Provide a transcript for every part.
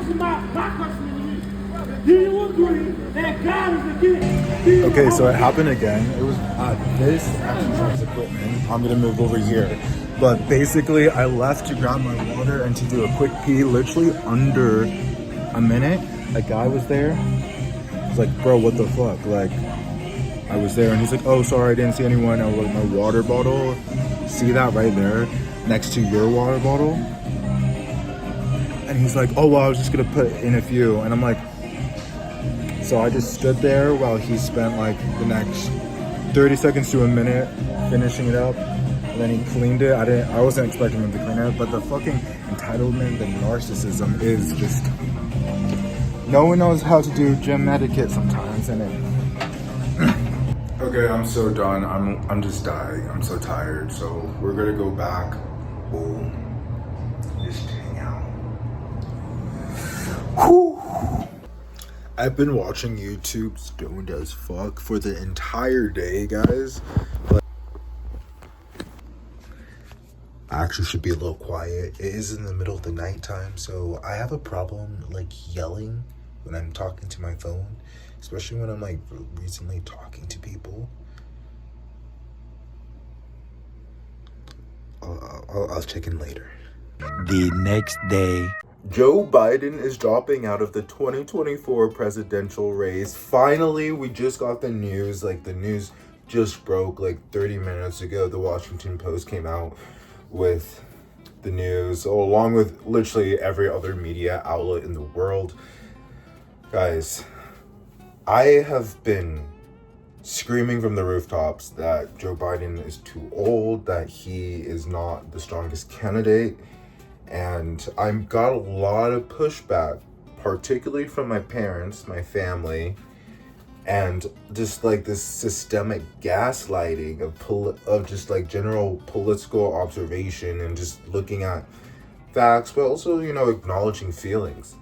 is my question to you. Do you agree that God is against? Okay, so it happened again. It was this exercise equipment. I'm gonna move over here. But basically, I left to grab my water and to do a quick pee, literally under a minute. A guy was there. I was like, bro, what the fuck? Like, I was there and he's like, oh, sorry, I didn't see anyone. I was like, my water bottle. See that right there next to your water bottle? And he's like, oh, well, I was just gonna put in a few. And I'm like, so I just stood there while he spent like the next 30 seconds to a minute finishing it up. And then he cleaned it. I wasn't expecting him to clean it, but the fucking entitlement, the narcissism is just, no one knows how to do gym etiquette sometimes, and it. Okay, I'm so done. I'm just dying. I'm so tired. So we're gonna go back. Boom. Just hang out. Whew. I've been watching YouTube stoned as fuck for the entire day, guys. But I actually should be a little quiet. It is in the middle of the nighttime, so I have a problem like yelling when I'm talking to my phone, especially when I'm like recently talking to people. I'll check in later. The next day. Joe Biden is dropping out of the 2024 presidential race. Finally, we just got the news. Like, the news just broke like 30 minutes ago. The Washington Post came out with the news, along with literally every other media outlet in the world. Guys, I have been screaming from the rooftops that Joe Biden is too old, that he is not the strongest candidate. And I got a lot of pushback, particularly from my parents, my family, and just like this systemic gaslighting of just like general political observation and just looking at facts, but also, you know, acknowledging feelings.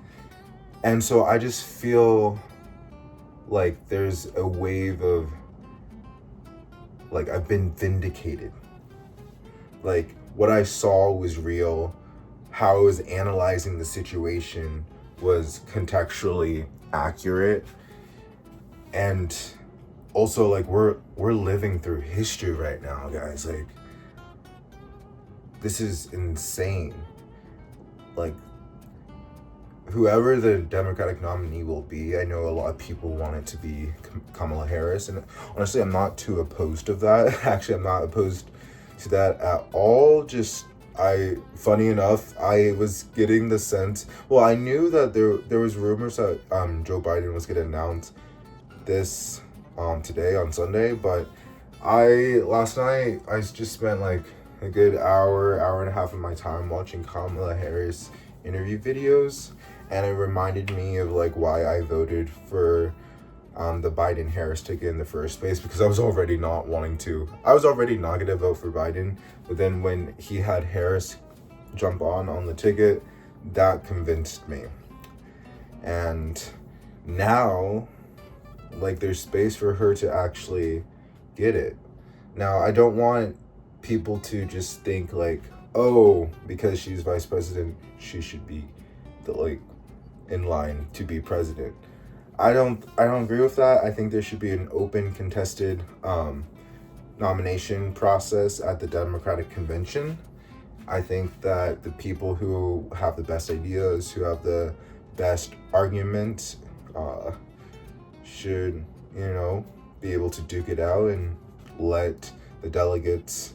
And so I just feel like there's a wave of, like, I've been vindicated. Like, what I saw was real. How I was analyzing the situation was contextually accurate. And also, like, we're living through history right now, guys. Like, this is insane. Like, whoever the Democratic nominee will be, I know a lot of people want it to be Kamala Harris, and honestly, I'm not too opposed to that. Actually, I'm not opposed to that at all. Just, funny enough, I was getting the sense, well, I knew that there was rumors that Joe Biden was going to announce this today on Sunday, but last night I just spent like a good hour and a half of my time watching Kamala Harris interview videos, and it reminded me of like why I voted for the Biden-Harris ticket in the first place, because I was already not gonna vote for Biden, but then when he had Harris jump on the ticket, that convinced me. And now, like, there's space for her to actually get it. Now, I don't want people to just think like, oh, because she's vice president, she should be in line to be president. I don't agree with that. I think there should be an open, contested nomination process at the Democratic convention. I think that the people who have the best ideas, who have the best arguments, should, you know, be able to duke it out and let the delegates,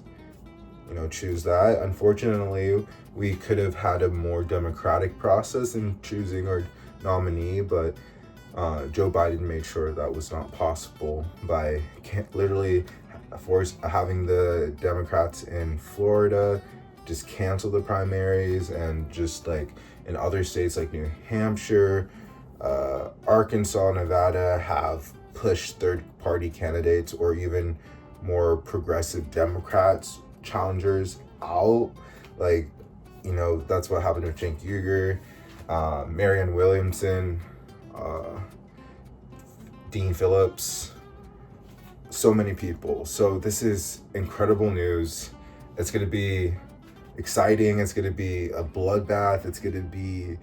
you know, choose that. Unfortunately, we could have had a more democratic process in choosing our nominee, but Joe Biden made sure that was not possible by literally having the Democrats in Florida just cancel the primaries, and just like in other states like New Hampshire, Arkansas, Nevada have pushed third-party candidates or even more progressive Democrats challengers out. Like, you know, that's what happened with Cenk Uygur, Marianne Williamson, Dean Phillips, so many people. So this is incredible news. It's going to be exciting. It's going to be a bloodbath. It's going to be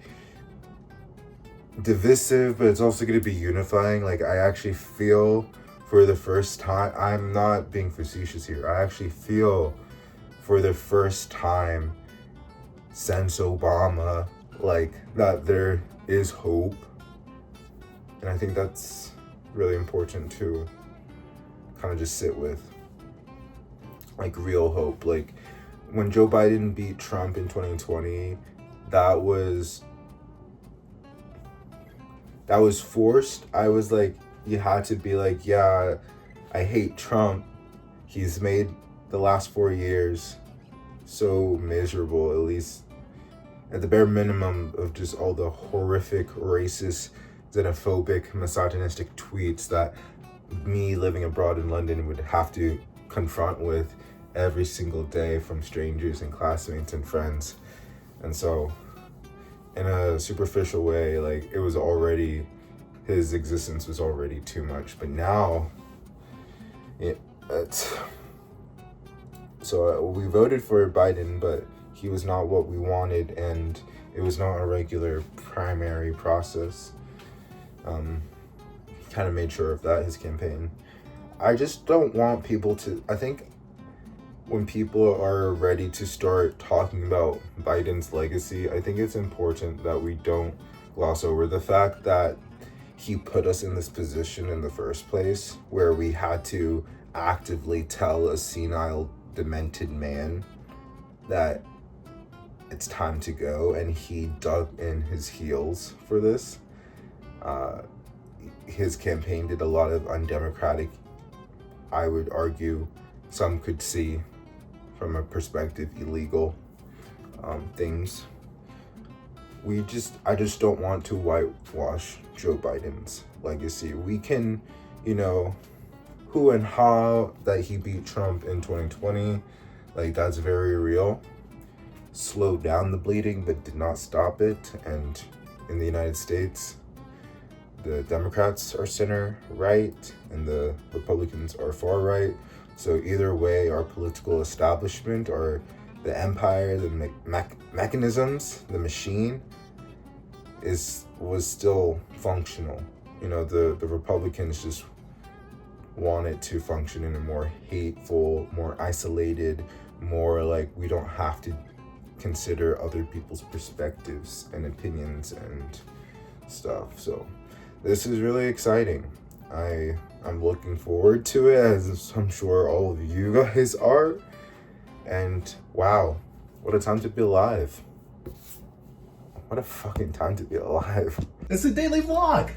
divisive, but it's also going to be unifying. Like, I actually feel for the first time, I'm not being facetious here, I actually feel for the first time since Obama, like, that there is hope. And I think that's really important to kind of just sit with. Like, real hope. Like, when Joe Biden beat Trump in 2020, that was forced. I was like, you had to be like, yeah, I hate Trump. He's made the last 4 years so miserable, at least at the bare minimum of just all the horrific, racist, xenophobic, misogynistic tweets that me living abroad in London would have to confront with every single day from strangers and classmates and friends. And so, in a superficial way, like, it was already, his existence was already too much. But now, we voted for Biden, but he was not what we wanted, and it was not a regular primary process. Kind of made sure of that, his campaign. I just don't want people to, I think when people are ready to start talking about Biden's legacy, I think it's important that we don't gloss over the fact that he put us in this position in the first place, where we had to actively tell a senile, demented man that it's time to go, and he dug in his heels for this. His campaign did a lot of undemocratic, I would argue, some could see from a perspective, illegal things. I just don't want to whitewash Joe Biden's legacy. We can, who and how that he beat Trump in 2020, like, that's very real. Slowed down the bleeding, but did not stop it. And in the United States, the Democrats are center right and the Republicans are far right. So either way, our political establishment, or the empire, the mechanisms, the machine was still functional. The Republicans just want it to function in a more hateful, more isolated, more like we don't have to consider other people's perspectives and opinions and stuff. So this is really exciting. I'm looking forward to it, as I'm sure all of you guys are. And wow, what a time to be alive. What a fucking time to be alive. It's a daily vlog.